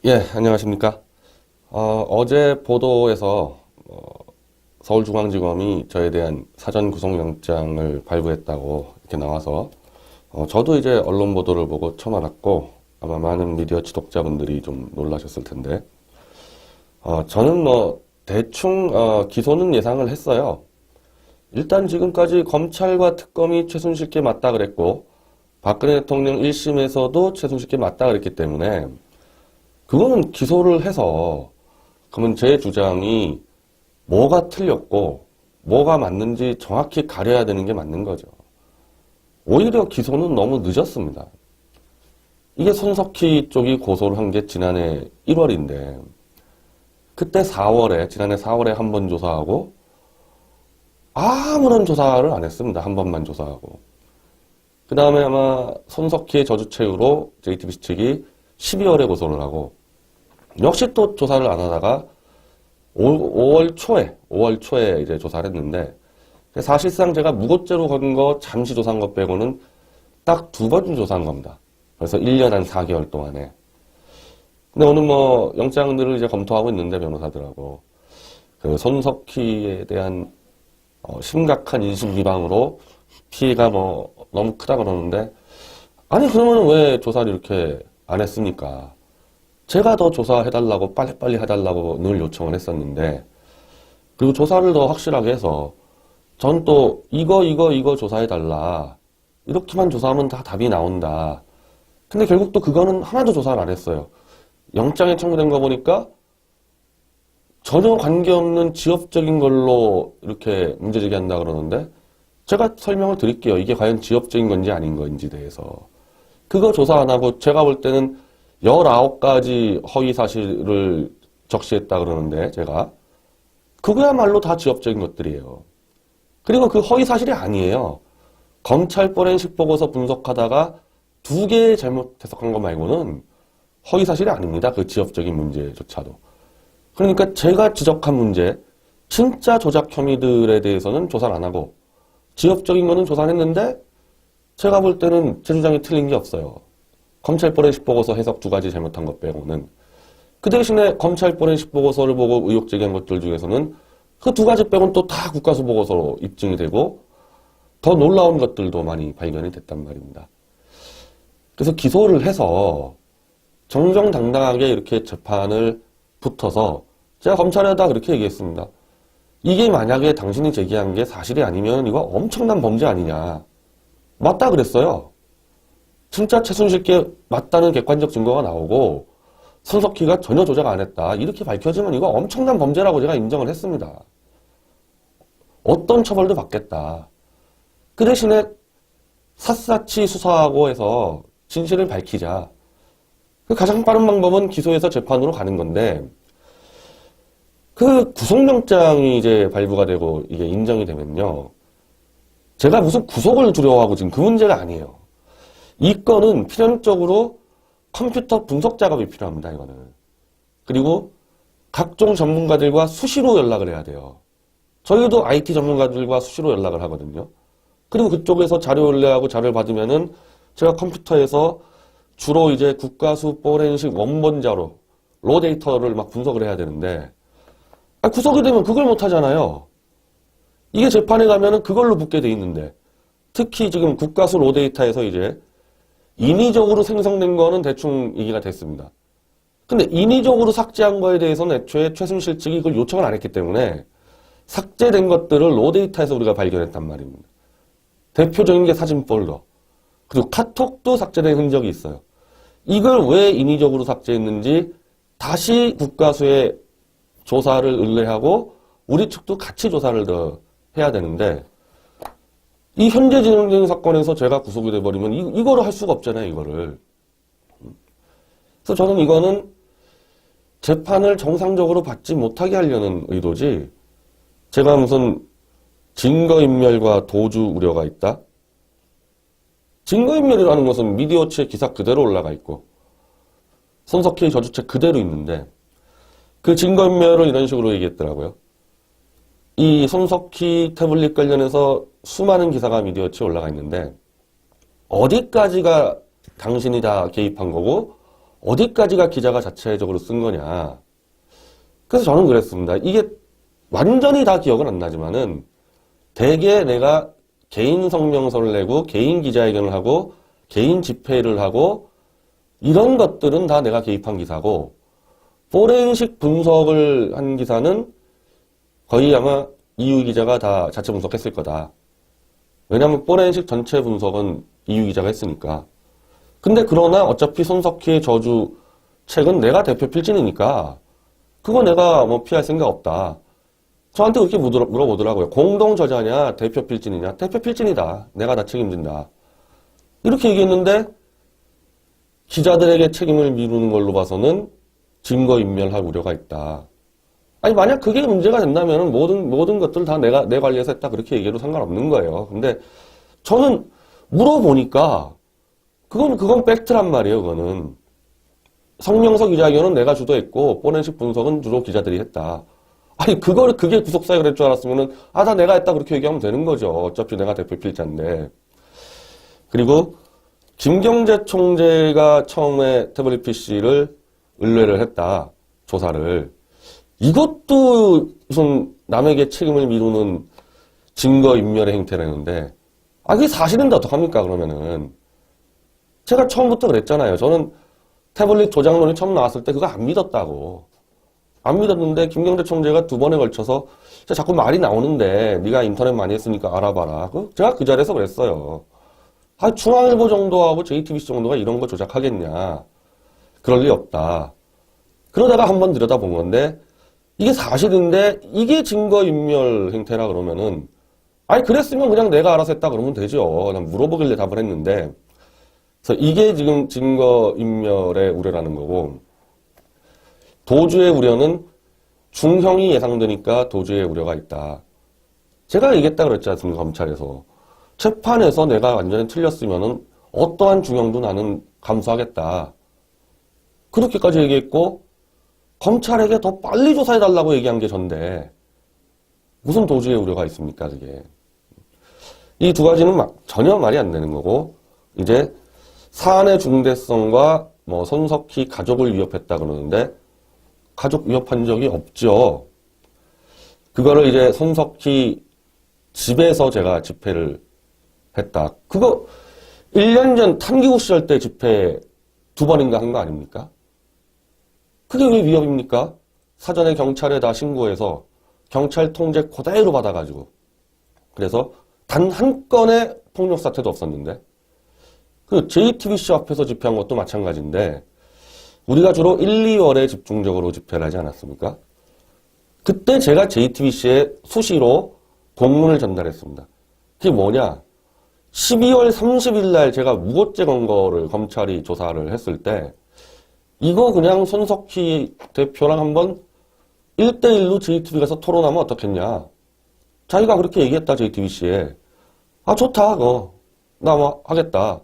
예, 안녕하십니까. 어제 보도에서 서울중앙지검이 저에 대한 사전 구속영장을 발부했다고 이렇게 나와서 저도 이제 언론 보도를 보고 처음 알았고 아마 많은 미디어 지독자분들이 좀 놀라셨을 텐데 저는 대충 기소는 예상을 했어요. 일단 지금까지 검찰과 특검이 최순실께 맞다 그랬고 박근혜 대통령 1심에서도 최순실께 맞다 그랬기 때문에 그거는 기소를 해서 그러면 제 주장이 뭐가 틀렸고 뭐가 맞는지 정확히 가려야 되는 게 맞는 거죠. 오히려 기소는 너무 늦었습니다. 이게 손석희 쪽이 고소를 한 게 지난해 1월인데 그때 지난해 4월에 한 번 조사하고 아무런 조사를 안 했습니다. 한 번만 조사하고. 그 다음에 아마 손석희의 저주체유로 JTBC 측이 12월에 고소를 하고 역시 또 조사를 안 하다가 5월 초에 이제 조사를 했는데 사실상 제가 무고죄로 건 거 잠시 조사한 것 빼고는 딱 2번 조사한 겁니다. 그래서 1년 한 4개월 동안에. 근데 오늘 영장들을 이제 검토하고 있는데 변호사들하고 그 손석희에 대한 심각한 인신 비방으로 피해가 너무 크다 그러는데 아니 그러면 왜 조사를 이렇게 안 했습니까? 제가 더 조사해달라고 빨리빨리 해달라고 늘 요청을 했었는데 그리고 조사를 더 확실하게 해서 전 또 이거 조사해달라 이렇게만 조사하면 다 답이 나온다. 근데 결국 또 그거는 하나도 조사를 안 했어요. 영장에 청구된 거 보니까 전혀 관계없는 지엽적인 걸로 이렇게 문제제기한다 그러는데 제가 설명을 드릴게요. 이게 과연 지엽적인 건지 아닌 건지 대해서. 그거 조사 안 하고 제가 볼 때는 19가지 허위 사실을 적시했다 그러는데 제가 그거야말로 다 지엽적인 것들이에요. 그리고 그 허위 사실이 아니에요. 검찰 포렌식 보고서 분석하다가 2개 잘못 해석한 거 말고는 허위 사실이 아닙니다. 그 지엽적인 문제조차도. 그러니까 제가 지적한 문제, 진짜 조작 혐의들에 대해서는 조사를 안 하고 지엽적인 거는 조사를 했는데 제가 볼 때는 제 주장이 틀린 게 없어요. 검찰 포렌식 보고서 해석 2가지 잘못한 것 빼고는. 그 대신에 검찰 포렌식 보고서를 보고 의혹 제기한 것들 중에서는 그 2가지 빼고는 또 다 국가수 보고서로 입증이 되고 더 놀라운 것들도 많이 발견이 됐단 말입니다. 그래서 기소를 해서 정정당당하게 이렇게 재판을 붙어서 제가 검찰에다 그렇게 얘기했습니다. 이게 만약에 당신이 제기한 게 사실이 아니면 이거 엄청난 범죄 아니냐. 맞다 그랬어요. 진짜 최순실께 맞다는 객관적 증거가 나오고 손석희가 전혀 조작 안 했다. 이렇게 밝혀지면 이거 엄청난 범죄라고 제가 인정을 했습니다. 어떤 처벌도 받겠다. 그 대신에 샅샅이 수사하고 해서 진실을 밝히자. 그 가장 빠른 방법은 기소해서 재판으로 가는 건데 그 구속영장이 이제 발부가 되고 이게 인정이 되면요. 제가 무슨 구속을 두려워하고 지금 그 문제가 아니에요. 이 건은 필연적으로 컴퓨터 분석 작업이 필요합니다, 이거는. 그리고 각종 전문가들과 수시로 연락을 해야 돼요. 저희도 IT 전문가들과 수시로 연락을 하거든요. 그리고 그쪽에서 자료 연락하고 자료를 받으면은 제가 컴퓨터에서 주로 이제 국가수 포렌식 원본 자료, 로 데이터를 막 분석을 해야 되는데 구속이 되면 그걸 못 하잖아요. 이게 재판에 가면은 그걸로 붙게 돼 있는데 특히 지금 국가수 로 데이터에서 이제 인위적으로 생성된 거는 대충 얘기가 됐습니다. 근데 인위적으로 삭제한 거에 대해서는 애초에 최순실 측이 그걸 요청을 안 했기 때문에 삭제된 것들을 로 데이터에서 우리가 발견했단 말입니다. 대표적인 게 사진 폴더. 그리고 카톡도 삭제된 흔적이 있어요. 이걸 왜 인위적으로 삭제했는지 다시 국가수에 조사를 의뢰하고 우리 측도 같이 조사를 더 해야 되는데 이 현재 진행되는 사건에서 제가 구속이 돼버리면 이거를 할 수가 없잖아요, 이거를. 그래서 저는 이거는 재판을 정상적으로 받지 못하게 하려는 의도지 제가 무슨 증거인멸과 도주 우려가 있다? 증거인멸이라는 것은 미디어치의 기사 그대로 올라가 있고 손석희의 저주책 그대로 있는데 그 증거인멸을 이런 식으로 얘기했더라고요. 이 손석희 태블릿 관련해서 수많은 기사가 미디어치에 올라가 있는데 어디까지가 당신이 다 개입한 거고 어디까지가 기자가 자체적으로 쓴 거냐. 그래서 저는 그랬습니다. 이게 완전히 다 기억은 안 나지만은 대개 내가 개인 성명서를 내고 개인 기자회견을 하고 개인 집회를 하고 이런 것들은 다 내가 개입한 기사고 포렌식 분석을 한 기사는 거의 아마 이유 기자가 다 자체 분석했을 거다. 왜냐하면 포렌식 전체 분석은 이유 기자가 했으니까. 근데 그러나 어차피 손석희의 저주 책은 내가 대표 필진이니까 그거 내가 뭐 피할 생각 없다. 저한테 그렇게 물어보더라고요. 공동 저자냐 대표 필진이냐. 대표 필진이다. 내가 다 책임진다. 이렇게 얘기했는데 기자들에게 책임을 미루는 걸로 봐서는 증거인멸할 우려가 있다. 아니 만약 그게 문제가 된다면 모든 것들 다 내 관리해서 했다 그렇게 얘기해도 상관없는 거예요. 근데 저는 물어보니까 그건 팩트란 말이에요. 그거는 성명서 기자회견은 내가 주도했고 포렌식 분석은 주로 기자들이 했다. 아니 그게 구속사에 그럴 줄 알았으면은 다 내가 했다 그렇게 얘기하면 되는 거죠. 어차피 내가 대표 필자인데. 그리고 김경재 총재가 처음에 태블릿 PC를 의뢰를 했다. 조사를. 이것도 무슨 남에게 책임을 미루는 증거인멸의 행태라는데 그게 사실인데 어떡합니까 그러면은. 제가 처음부터 그랬잖아요. 저는 태블릿 조작론이 처음 나왔을 때 그거 안 믿었다고. 안 믿었는데 김경재 총재가 2번에 걸쳐서 자꾸 말이 나오는데 네가 인터넷 많이 했으니까 알아봐라. 제가 그 자리에서 그랬어요. 중앙일보 정도하고 JTBC 정도가 이런 거 조작하겠냐. 그럴 리 없다. 그러다가 한번 들여다본 건데 이게 사실인데 이게 증거인멸 행태라 그러면은 그랬으면 그냥 내가 알아서 했다 그러면 되죠. 난 물어보길래 답을 했는데 그래서 이게 지금 증거인멸의 우려라는 거고 도주의 우려는 중형이 예상되니까 도주의 우려가 있다. 제가 얘기했다 그랬지 않습니까? 검찰에서. 재판에서 내가 완전히 틀렸으면은 어떠한 중형도 나는 감수하겠다. 그렇게까지 얘기했고 검찰에게 더 빨리 조사해달라고 얘기한 게 전데 무슨 도주의 우려가 있습니까? 그게. 이 두 가지는 전혀 말이 안 되는 거고 이제 사안의 중대성과 손석희 가족을 위협했다 그러는데 가족 위협한 적이 없죠. 그거를 이제 손석희 집에서 제가 집회를 했다. 그거 1년 전 탐기구 시절 때 집회 2번인가 한 거 아닙니까? 그게 왜 위협입니까? 사전에 경찰에 다 신고해서 경찰 통제 그대로 받아가지고 그래서 단 한 건의 폭력 사태도 없었는데 그 JTBC 앞에서 집회한 것도 마찬가지인데 우리가 주로 1, 2월에 집중적으로 집회를 하지 않았습니까? 그때 제가 JTBC에 수시로 공문을 전달했습니다. 그게 뭐냐? 12월 30일 날 제가 무고죄 건 거를 검찰이 조사를 했을 때 이거 그냥 손석희 대표랑 한번 1대1로 JTBC 가서 토론하면 어떻겠냐. 자기가 그렇게 얘기했다 JTBC에. 좋다 그거. 나 하겠다.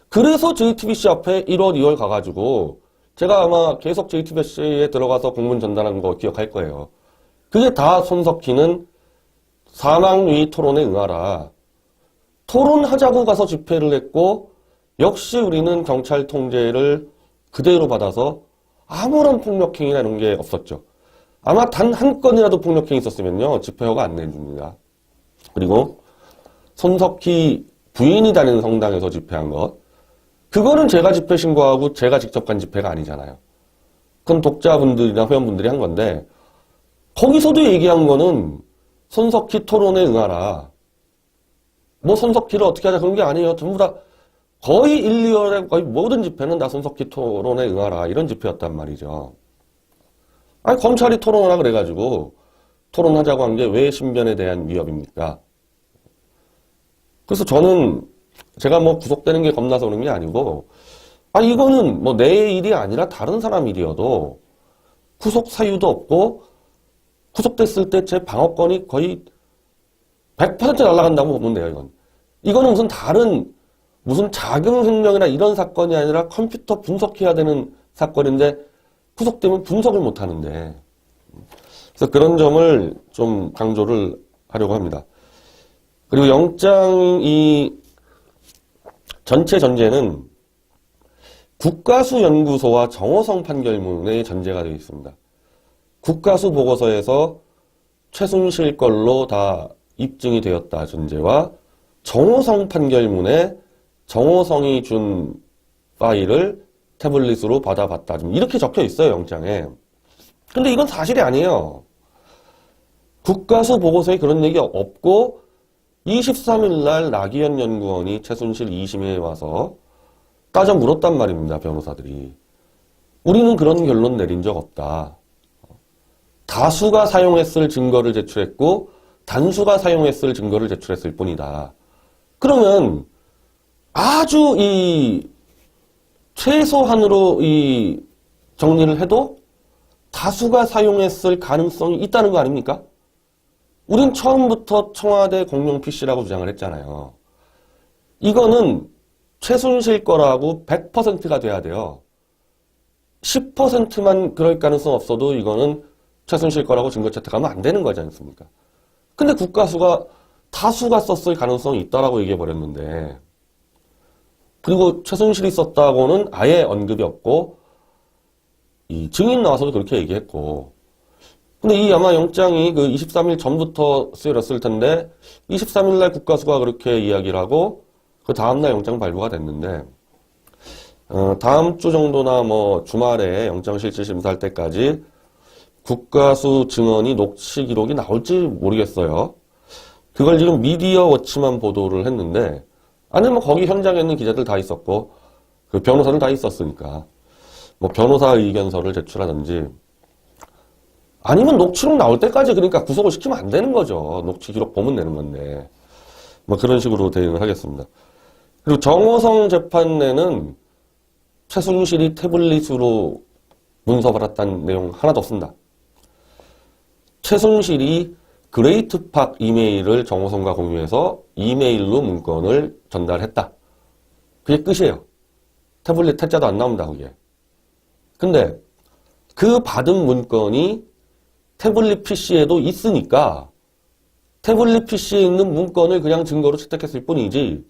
그래서 JTBC 앞에 1월 2월 가가지고 제가 아마 계속 JTBC에 들어가서 공문 전달한 거 기억할 거예요. 그게 다 손석희는 사망유의 토론에 응하라. 토론하자고 가서 집회를 했고 역시 우리는 경찰 통제를 그대로 받아서 아무런 폭력행위나 이런 게 없었죠. 아마 단 한 건이라도 폭력행위 있었으면요. 집회 허가 안 내줍니다. 그리고 손석희 부인이 다니는 성당에서 집회한 것. 그거는 제가 집회 신고하고 제가 직접 간 집회가 아니잖아요. 그건 독자분들이나 회원분들이 한 건데 거기서도 얘기한 거는 손석희 토론에 응하라. 손석희를 어떻게 하자 그런 게 아니에요. 전부 다 거의 1, 2월에 거의 모든 집회는 다 손석희 토론에 응하라. 이런 집회였단 말이죠. 검찰이 토론하라 그래가지고 토론하자고 한 게 왜 신변에 대한 위협입니까? 그래서 저는 제가 구속되는 게 겁나서 그런 게 아니고 이거는 내 일이 아니라 다른 사람 일이어도 구속 사유도 없고 구속됐을 때 제 방어권이 거의 100% 날아간다고 보면 돼요. 이거는 무슨 자금횡령이나 이런 사건이 아니라 컴퓨터 분석해야 되는 사건인데 구속되면 분석을 못 하는데 그래서 그런 점을 좀 강조를 하려고 합니다. 그리고 영장 전체 전제는 국가수연구소와 정호성 판결문의 전제가 되어 있습니다. 국가수 보고서에서 최순실 걸로 다 입증이 되었다 전제와 정호성 판결문에 정호성이 준 파일을 태블릿으로 받아봤다. 좀 이렇게 적혀 있어요, 영장에. 근데 이건 사실이 아니에요. 국가수 보고서에 그런 얘기 없고 23일 날 나기현 연구원이 최순실 2심에 와서 따져 물었단 말입니다, 변호사들이. 우리는 그런 결론 내린 적 없다. 다수가 사용했을 증거를 제출했고 단수가 사용했을 증거를 제출했을 뿐이다. 그러면 아주 최소한으로 정리를 해도 다수가 사용했을 가능성이 있다는 거 아닙니까? 우린 처음부터 청와대 공용 PC라고 주장을 했잖아요. 이거는 최순실 거라고 100%가 돼야 돼요. 10%만 그럴 가능성 없어도 이거는 최순실 거라고 증거 채택하면 안 되는 거지 않습니까? 근데 국가수가 다수가 썼을 가능성이 있다라고 얘기해버렸는데, 그리고 최순실이 썼다고는 아예 언급이 없고, 이 증인 나와서도 그렇게 얘기했고, 근데 이 아마 영장이 그 23일 전부터 쓰여졌을 텐데, 23일 날 국가수가 그렇게 이야기를 하고, 그 다음날 영장 발부가 됐는데, 다음 주 정도나 뭐 주말에 영장 실질 심사할 때까지 국가수 증언이 녹취 기록이 나올지 모르겠어요. 그걸 지금 미디어 워치만 보도를 했는데, 아니 뭐 거기 현장에 있는 기자들 다 있었고 그 변호사들 다 있었으니까 뭐 변호사 의견서를 제출하든지 아니면 녹취록 나올 때까지 그러니까 구속을 시키면 안 되는 거죠. 녹취 기록 보면 되는 건데 뭐 그런 식으로 대응을 하겠습니다. 그리고 정호성 재판에는 최순실이 태블릿으로 문서 받았다는 내용 하나도 없습니다. 최순실이 그레이트팍 이메일을 정호성과 공유해서 이메일로 문건을 전달했다. 그게 끝이에요. 태블릿 태자도 안 나옵니다, 그게. 근데 그 받은 문건이 태블릿 PC에도 있으니까 태블릿 PC에 있는 문건을 그냥 증거로 채택했을 뿐이지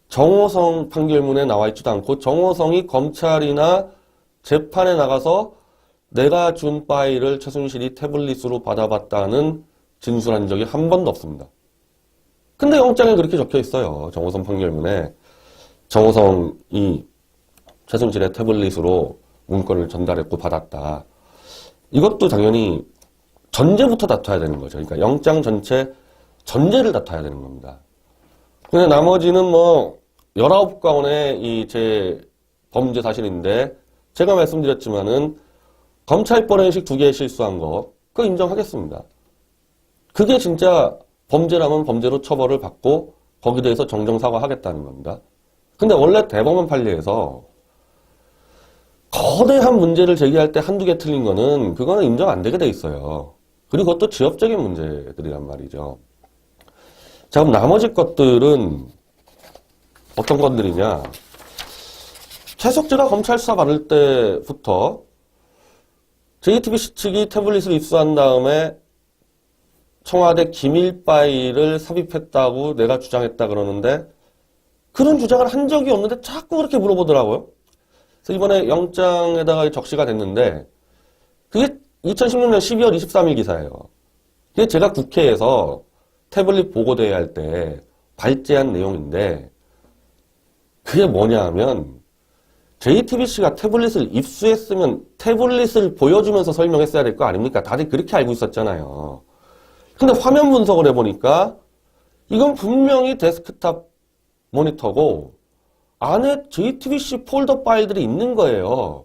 정호성 판결문에 나와 있지도 않고 정호성이 검찰이나 재판에 나가서 내가 준 파일을 최순실이 태블릿으로 받아봤다는 진술한 적이 한 번도 없습니다. 근데 영장에 그렇게 적혀 있어요. 정호성 판결문에 정호성이 최순실의 태블릿으로 문건을 전달했고 받았다. 이것도 당연히 전제부터 다퉈야 되는 거죠. 그러니까 영장 전체 전제를 다퉈야 되는 겁니다. 근데 나머지는 뭐 19건의 제 범죄 사실인데 제가 말씀드렸지만은 검찰 포렌식 2개 실수한 거 그거 인정하겠습니다. 그게 진짜 범죄라면 범죄로 처벌을 받고 거기에 대해서 정정사과하겠다는 겁니다. 근데 원래 대법원 판례에서 거대한 문제를 제기할 때 한두 개 틀린 거는 그거는 인정 안 되게 돼 있어요. 그리고 그것도 지역적인 문제들이란 말이죠. 자, 그럼 나머지 것들은 어떤 것들이냐. 최석재가 검찰 수사 받을 때부터 JTBC 측이 태블릿을 입수한 다음에 청와대 기밀 파일을 삽입했다고 내가 주장했다 그러는데 그런 주장을 한 적이 없는데 자꾸 그렇게 물어보더라고요. 그래서 이번에 영장에다가 적시가 됐는데 그게 2016년 12월 23일 기사예요. 그게 제가 국회에서 태블릿 보고대회 할 때 발제한 내용인데 그게 뭐냐 하면 JTBC가 태블릿을 입수했으면 태블릿을 보여주면서 설명했어야 될 거 아닙니까? 다들 그렇게 알고 있었잖아요. 근데 화면 분석을 해보니까 이건 분명히 데스크탑 모니터고 안에 JTBC 폴더 파일들이 있는 거예요.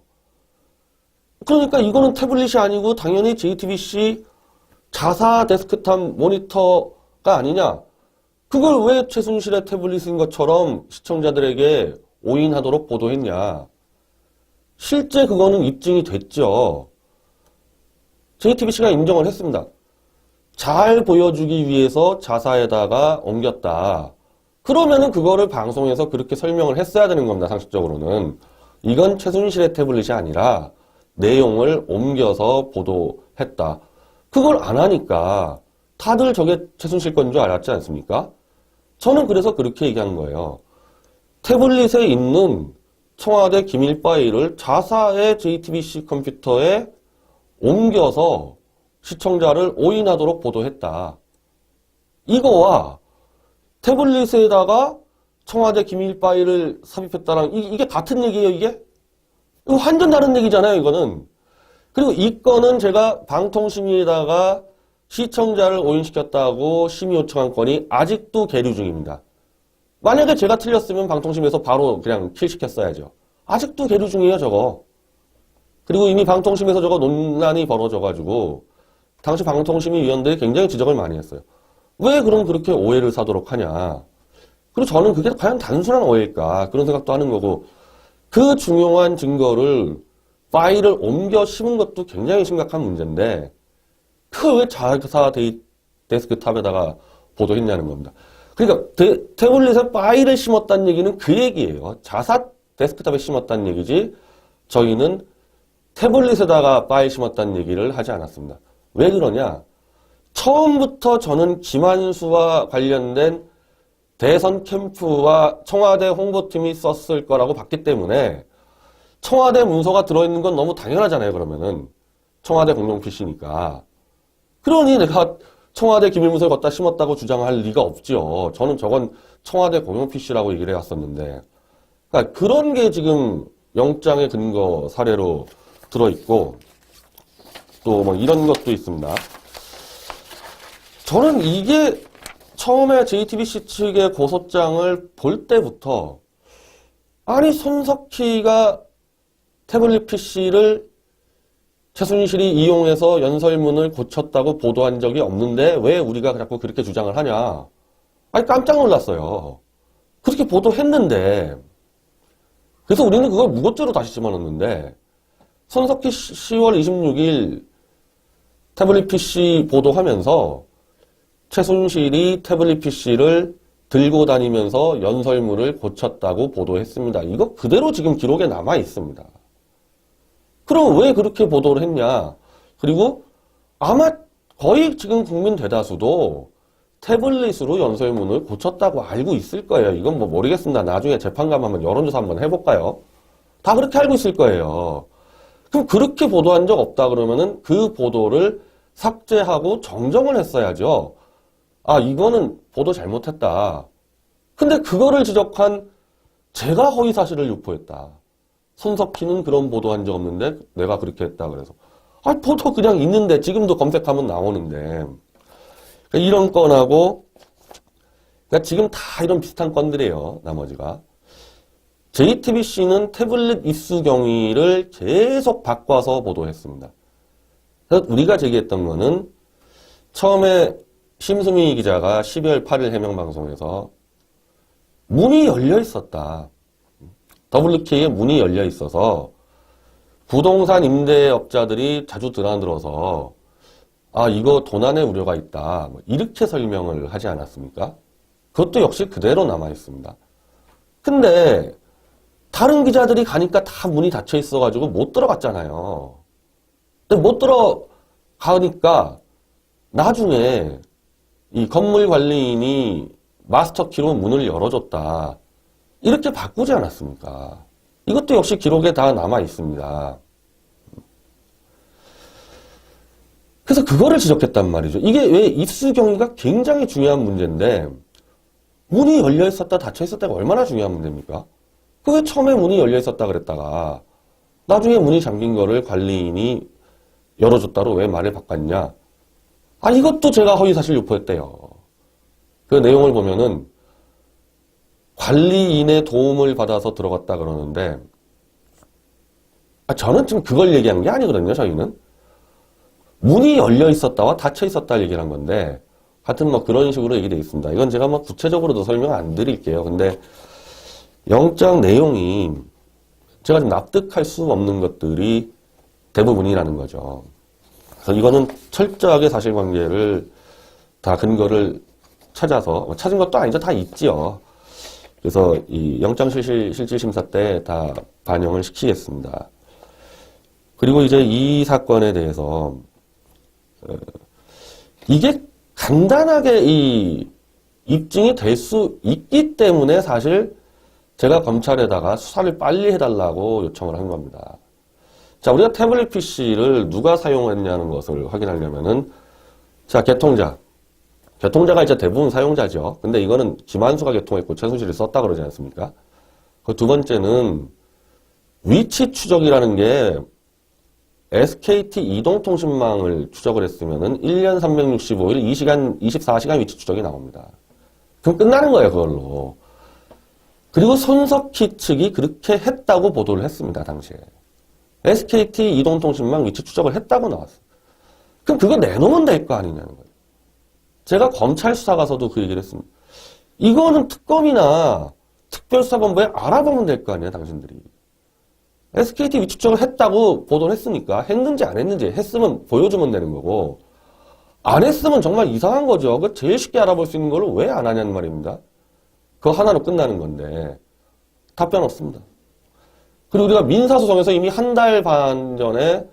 그러니까 이거는 태블릿이 아니고 당연히 JTBC 자사 데스크탑 모니터가 아니냐. 그걸 왜 최순실의 태블릿인 것처럼 시청자들에게 오인하도록 보도했냐. 실제 그거는 입증이 됐죠. JTBC가 인정을 했습니다. 잘 보여주기 위해서 자사에다가 옮겼다. 그러면은 그거를 방송에서 그렇게 설명을 했어야 되는 겁니다. 상식적으로는. 이건 최순실의 태블릿이 아니라 내용을 옮겨서 보도했다. 그걸 안 하니까 다들 저게 최순실 건 줄 알았지 않습니까? 저는 그래서 그렇게 얘기한 거예요. 태블릿에 있는 청와대 기밀 파일을 자사의 JTBC 컴퓨터에 옮겨서 시청자를 오인하도록 보도했다. 이거와 태블릿에다가 청와대 기밀 파일을 삽입했다랑 이게 같은 얘기예요, 이게? 이거 완전 다른 얘기잖아요, 이거는. 그리고 이 건은 제가 방통심의에다가 시청자를 오인시켰다고 심의 요청한 건이 아직도 계류 중입니다. 만약에 제가 틀렸으면 방통심에서 바로 그냥 킬시켰어야죠. 아직도 계류 중이에요, 저거. 그리고 이미 방통심에서 저거 논란이 벌어져가지고 당시 방통심의 위원들이 굉장히 지적을 많이 했어요. 왜 그럼 그렇게 오해를 사도록 하냐. 그리고 저는 그게 과연 단순한 오해일까 그런 생각도 하는 거고, 그 중요한 증거를 파일을 옮겨 심은 것도 굉장히 심각한 문제인데 그걸 왜 자사 데스크탑에다가 보도했냐는 겁니다. 그러니까 태블릿에 파일을 심었다는 얘기는 그 얘기예요. 자사 데스크탑에 심었다는 얘기지 저희는 태블릿에다가 파일 심었다는 얘기를 하지 않았습니다. 왜 그러냐? 처음부터 저는 김한수와 관련된 대선 캠프와 청와대 홍보팀이 썼을 거라고 봤기 때문에 청와대 문서가 들어있는 건 너무 당연하잖아요, 그러면은. 청와대 공용 PC니까. 그러니 내가 청와대 기밀문서를 갖다 심었다고 주장할 리가 없죠. 저는 저건 청와대 공용 PC라고 얘기를 해왔었는데. 그러니까 그런 게 지금 영장의 근거 사례로 들어있고, 또 뭐 이런 것도 있습니다. 저는 이게 처음에 JTBC 측의 고소장을 볼 때부터, 아니, 손석희가 태블릿 PC를 최순실이 이용해서 연설문을 고쳤다고 보도한 적이 없는데 왜 우리가 자꾸 그렇게 주장을 하냐. 아니, 깜짝 놀랐어요. 그렇게 보도했는데. 그래서 우리는 그걸 무고죄로 다시 집어넣는데, 손석희 10월 26일 태블릿 PC 보도하면서 최순실이 태블릿 PC를 들고 다니면서 연설문을 고쳤다고 보도했습니다. 이거 그대로 지금 기록에 남아 있습니다. 그럼 왜 그렇게 보도를 했냐? 그리고 아마 거의 지금 국민 대다수도 태블릿으로 연설문을 고쳤다고 알고 있을 거예요. 이건 뭐 모르겠습니다. 나중에 재판 가면 여론조사 한번 해볼까요? 다 그렇게 알고 있을 거예요. 그럼 그렇게 보도한 적 없다 그러면은 그 보도를 삭제하고 정정을 했어야죠. 아, 이거는 보도 잘못했다. 근데 그거를 지적한 제가 허위사실을 유포했다. 손석희는 그런 보도한 적 없는데 내가 그렇게 했다 그래서. 아, 보도 그냥 있는데 지금도 검색하면 나오는데. 그러니까 이런 건하고, 그러니까 지금 다 이런 비슷한 건들이에요. 나머지가. JTBC는 태블릿 입수 경위를 계속 바꿔서 보도했습니다. 그래서 우리가 제기했던 거는 처음에 심수미 기자가 12월 8일 해명방송에서 문이 열려 있었다. WK에 문이 열려 있어서 부동산 임대업자들이 자주 드나들어서 아, 이거 도난의 우려가 있다. 이렇게 설명을 하지 않았습니까? 그것도 역시 그대로 남아 있습니다. 근데 다른 기자들이 가니까 다 문이 닫혀 있어가지고 못 들어갔잖아요. 근데 못 들어가니까 나중에 이 건물 관리인이 마스터키로 문을 열어줬다. 이렇게 바꾸지 않았습니까? 이것도 역시 기록에 다 남아 있습니다. 그래서 그거를 지적했단 말이죠. 이게 왜 입수 경위가 굉장히 중요한 문제인데 문이 열려 있었다 닫혀 있었다가 얼마나 중요한 문제입니까? 그게 처음에 문이 열려 있었다 그랬다가 나중에 문이 잠긴 거를 관리인이 열어줬다로 왜 말을 바꿨냐? 아, 이것도 제가 허위사실 유포했대요. 그 내용을 보면은 관리인의 도움을 받아서 들어갔다 그러는데, 아, 저는 지금 그걸 얘기한 게 아니거든요, 저희는. 문이 열려 있었다와 닫혀 있었다 얘기를 한 건데, 하여튼 뭐 그런 식으로 얘기되어 있습니다. 이건 제가 뭐 구체적으로도 설명 안 드릴게요. 근데 영장 내용이 제가 좀 납득할 수 없는 것들이 대부분이라는 거죠. 그래서 이거는 철저하게 사실관계를 다 근거를 찾아서, 찾은 것도 아니죠. 다 있지요. 그래서 이 영장실질심사 때 다 반영을 시키겠습니다. 그리고 이제 이 사건에 대해서 이게 간단하게 이 입증이 될 수 있기 때문에 사실 제가 검찰에다가 수사를 빨리 해달라고 요청을 한 겁니다. 자, 우리가 태블릿 PC를 누가 사용했냐는 것을 확인하려면은, 자, 개통자. 개통자가 이제 대부분 사용자죠. 근데 이거는 김한수가 개통했고 최순실이 썼다 그러지 않습니까? 그 두 번째는 위치 추적이라는 게 SKT 이동통신망을 추적을 했으면은 1년 365일 24시간 위치 추적이 나옵니다. 그럼 끝나는 거예요, 그걸로. 그리고 손석희 측이 그렇게 했다고 보도를 했습니다, 당시에. SKT 이동통신망 위치 추적을 했다고 나왔어요. 그럼 그거 내놓으면 될 거 아니냐는 거예요. 제가 검찰 수사 가서도 그 얘기를 했습니다. 이거는 특검이나 특별수사본부에 알아보면 될 거 아니에요, 당신들이. SKT 위치 추적을 했다고 보도를 했으니까 했는지 안 했는지 했으면 보여주면 되는 거고 안 했으면 정말 이상한 거죠. 그 제일 쉽게 알아볼 수 있는 걸 왜 안 하냐는 말입니다. 그거 하나로 끝나는 건데 답변 없습니다. 그리고 우리가 민사소송에서 이미 한 달 반 전에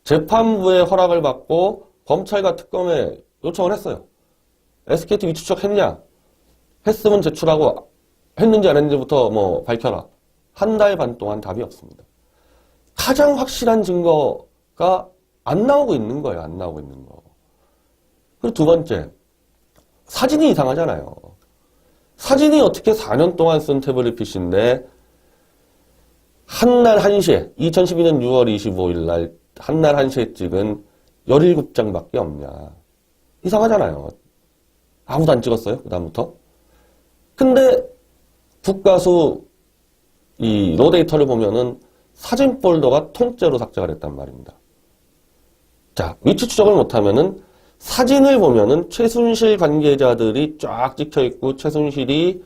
재판부의 허락을 받고 검찰과 특검에 요청을 했어요. SKT 위치 추적 했냐? 했으면 제출하고 했는지 안 했는지부터 뭐 밝혀라. 한 달 반 동안 답이 없습니다. 가장 확실한 증거가 안 나오고 있는 거예요. 안 나오고 있는 거. 그리고 두 번째, 사진이 이상하잖아요. 사진이 어떻게 4년 동안 쓴 태블릿 PC인데 한날 1시에 2012년 6월 25일 날 한날 1시에 찍은 17장밖에 없냐. 이상하잖아요. 아무도 안 찍었어요. 그 다음부터. 근데 국가수 이 로데이터를 보면은 사진 폴더가 통째로 삭제가 됐단 말입니다. 자, 위치 추적을 못하면은 사진을 보면은 최순실 관계자들이 쫙 찍혀 있고 최순실이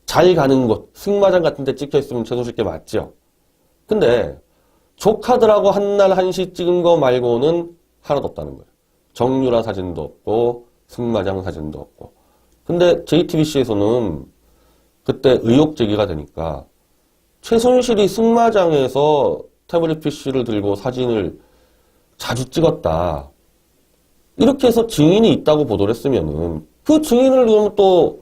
잘 가는 곳, 승마장 같은 데 찍혀 있으면 최순실께 맞죠. 근데 조카들하고 한날 1시 찍은 거 말고는 하나도 없다는 거예요. 정유라 사진도 없고 승마장 사진도 없고. 근데 JTBC에서는 그때 의혹 제기가 되니까 최순실이 승마장에서 태블릿 PC를 들고 사진을 자주 찍었다. 이렇게 해서 증인이 있다고 보도를 했으면은 그 증인을 그러면 또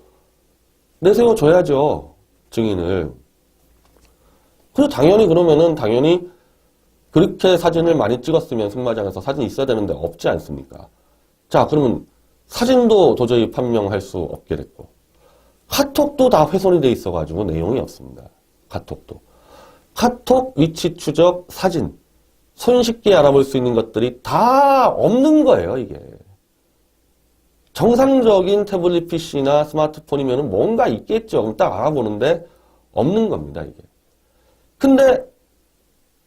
내세워줘야죠. 증인을. 그리고 당연히 그러면은 당연히 그렇게 사진을 많이 찍었으면 승마장에서 사진이 있어야 되는데 없지 않습니까? 자, 그러면 사진도 도저히 판명할 수 없게 됐고 카톡도 다 훼손이 돼 있어가지고 내용이 없습니다. 카톡도. 카톡, 위치 추적, 사진 손쉽게 알아볼 수 있는 것들이 다 없는 거예요, 이게. 정상적인 태블릿 PC나 스마트폰이면 뭔가 있겠죠. 그럼 딱 알아보는데 없는 겁니다, 이게. 근데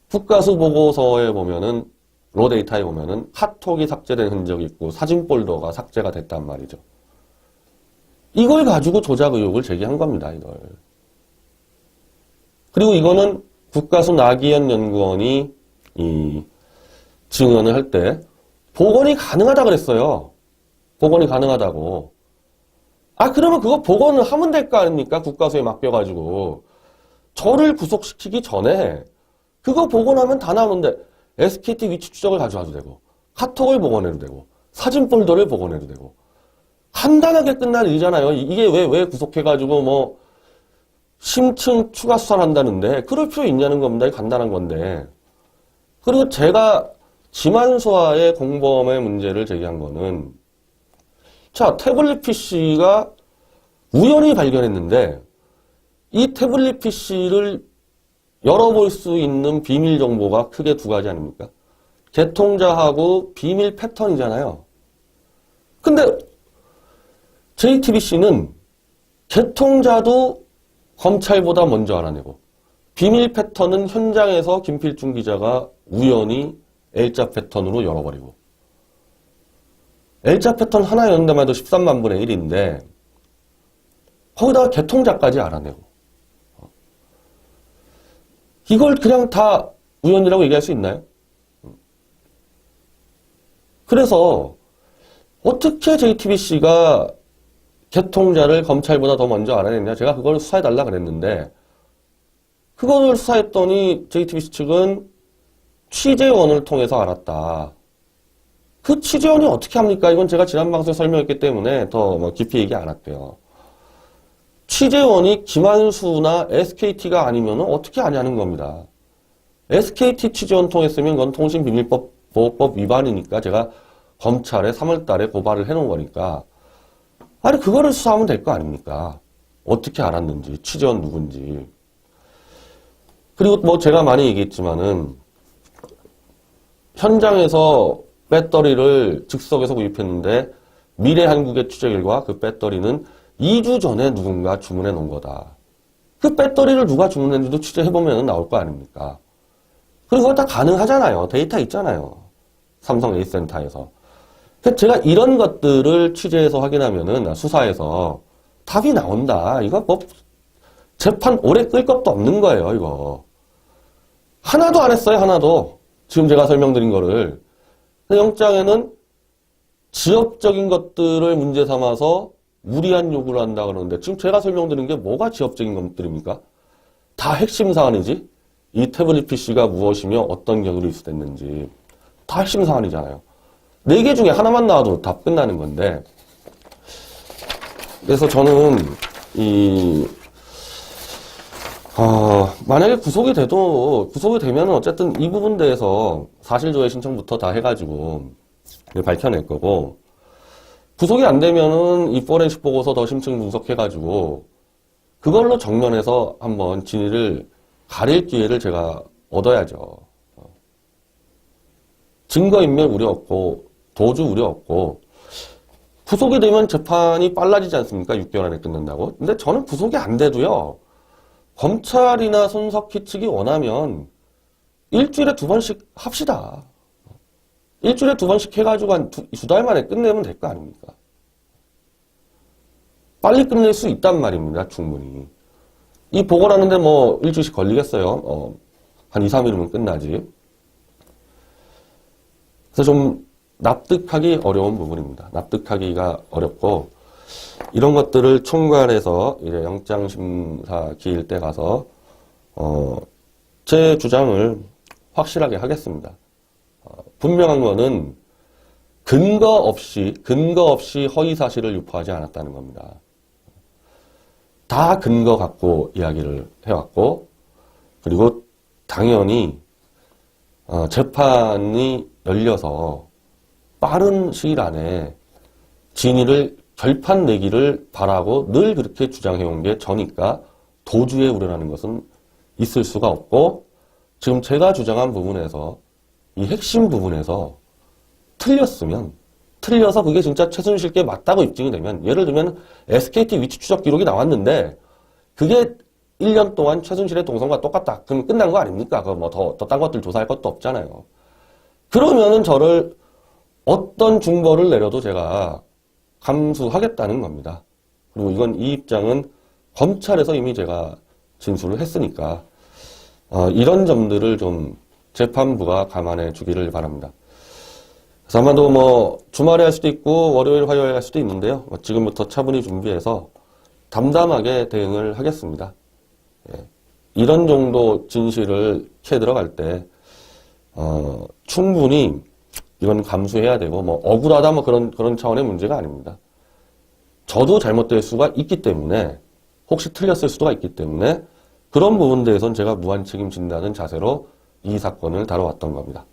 국가수 보고서에 보면은 로데이터에 보면은 카톡이 삭제된 흔적이 있고 사진 폴더가 삭제가 됐단 말이죠. 이걸 가지고 조작 의혹을 제기한 겁니다, 이걸. 그리고 이거는 국가수 나기현 연구원이 이 증언을 할 때 복원이 가능하다 그랬어요. 복원이 가능하다고. 아, 그러면 그거 복원을 하면 될 거 아닙니까? 국가수에 맡겨가지고. 저를 구속시키기 전에 그거 복원하면 다 나오는데 SKT 위치 추적을 가져와도 되고 카톡을 복원해도 되고 사진 폴더를 복원해도 되고 간단하게 끝날 일이잖아요. 이게 왜 구속해가지고 뭐 심층 추가 수사를 한다는데 그럴 필요 있냐는 겁니다. 간단한 건데. 그리고 제가 지만수와의 공범의 문제를 제기한 거는 자, 태블릿 PC가 우연히 발견했는데 이 태블릿 PC를 열어볼 수 있는 비밀 정보가 크게 두 가지 아닙니까? 개통자하고 비밀 패턴이잖아요. 근데 JTBC는 개통자도 검찰보다 먼저 알아내고 비밀 패턴은 현장에서 김필중 기자가 우연히 L자 패턴으로 열어버리고 L자 패턴 하나 여는 데만 해도 13만 분의 1인데 거기다가 개통자까지 알아내고 이걸 그냥 다 우연이라고 얘기할 수 있나요? 그래서 어떻게 JTBC가 개통자를 검찰보다 더 먼저 알아냈냐? 제가 그걸 수사해달라 그랬는데 그걸 수사했더니 JTBC 측은 취재원을 통해서 알았다. 그 취재원이 어떻게 합니까? 이건 제가 지난 방송에 설명했기 때문에 더 깊이 얘기 안 할게요. 취재원이 김한수나 SKT가 아니면 어떻게 아냐는 겁니다. SKT 취재원 통했으면 그건 통신비밀법 보호법 위반이니까 제가 검찰에 3월 달에 고발을 해놓은 거니까 아니 그거를 수사하면 될 거 아닙니까? 어떻게 알았는지, 취재원 누군지. 그리고 뭐 제가 많이 얘기했지만은 현장에서 배터리를 즉석에서 구입했는데 미래한국의 취재 결과 그 배터리는 2주 전에 누군가 주문해 놓은 거다. 그 배터리를 누가 주문했는지도 취재해보면 나올 거 아닙니까? 그리고 그거 다 가능하잖아요. 데이터 있잖아요. 삼성 A센터에서. 제가 이런 것들을 취재해서 확인하면은 수사에서 답이 나온다. 이거 뭐 재판 오래 끌 것도 없는 거예요. 이거. 하나도 안 했어요. 하나도. 지금 제가 설명드린 거를. 영장에는 지역적인 것들을 문제 삼아서 무리한 요구를 한다 그러는데 지금 제가 설명드린 게 뭐가 지역적인 것들입니까? 다 핵심 사안이지. 이 태블릿 PC가 무엇이며 어떤 경우로 입수됐는지 다 핵심 사안이잖아요. 4개 중에 하나만 나와도 다 끝나는 건데 그래서 저는 만약에 구속이 되면 어쨌든 이 부분 대해서 사실조회 신청부터 다 해가지고 밝혀낼 거고 구속이 안 되면은 이 포렌식 보고서 더 심층 분석해가지고 그걸로 정면에서 한번 진위를 가릴 기회를 제가 얻어야죠. 증거인멸 우려 없고 도주 우려 없고 구속이 되면 재판이 빨라지지 않습니까? 6개월 안에 끝난다고. 근데 저는 구속이 안 돼도요. 검찰이나 손석희 측이 원하면 일주일에 2번씩 합시다. 일주일에 2번씩 해가지고 한 2달 만에 끝내면 될 거 아닙니까? 빨리 끝낼 수 있단 말입니다. 충분히. 이 보고하는데 뭐 일주일씩 걸리겠어요. 한 2, 3일이면 끝나지. 그래서 좀 납득하기 어려운 부분입니다. 납득하기가 어렵고 이런 것들을 총괄해서 이제 영장심사 기일 때 가서 제 주장을 확실하게 하겠습니다. 분명한 거는 근거 없이 허위 사실을 유포하지 않았다는 겁니다. 다 근거 갖고 이야기를 해왔고 그리고 당연히 재판이 열려서 빠른 시일 안에 진위를 결판 내기를 바라고 늘 그렇게 주장해온 게 저니까 도주의 우려라는 것은 있을 수가 없고 지금 제가 주장한 부분에서 이 핵심 부분에서 틀려서 그게 진짜 최순실께 맞다고 입증이 되면 예를 들면 SKT 위치 추적 기록이 나왔는데 그게 1년 동안 최순실의 동선과 똑같다. 그럼 끝난 거 아닙니까? 그거 뭐 더 딴 것들 조사할 것도 없잖아요. 그러면은 저를 어떤 중벌을 내려도 제가 감수하겠다는 겁니다. 그리고 이 입장은 검찰에서 이미 제가 진술을 했으니까 이런 점들을 좀 재판부가 감안해 주기를 바랍니다. 그래서 아마도 뭐 주말에 할 수도 있고 월요일, 화요일 할 수도 있는데요. 지금부터 차분히 준비해서 담담하게 대응을 하겠습니다. 예. 이런 정도 진실을 캐 들어갈 때 충분히 이건 감수해야 되고 뭐 억울하다 뭐 그런 차원의 문제가 아닙니다. 저도 잘못될 수가 있기 때문에 혹시 틀렸을 수가 있기 때문에 그런 부분에 대해서는 제가 무한 책임진다는 자세로 이 사건을 다뤄왔던 겁니다.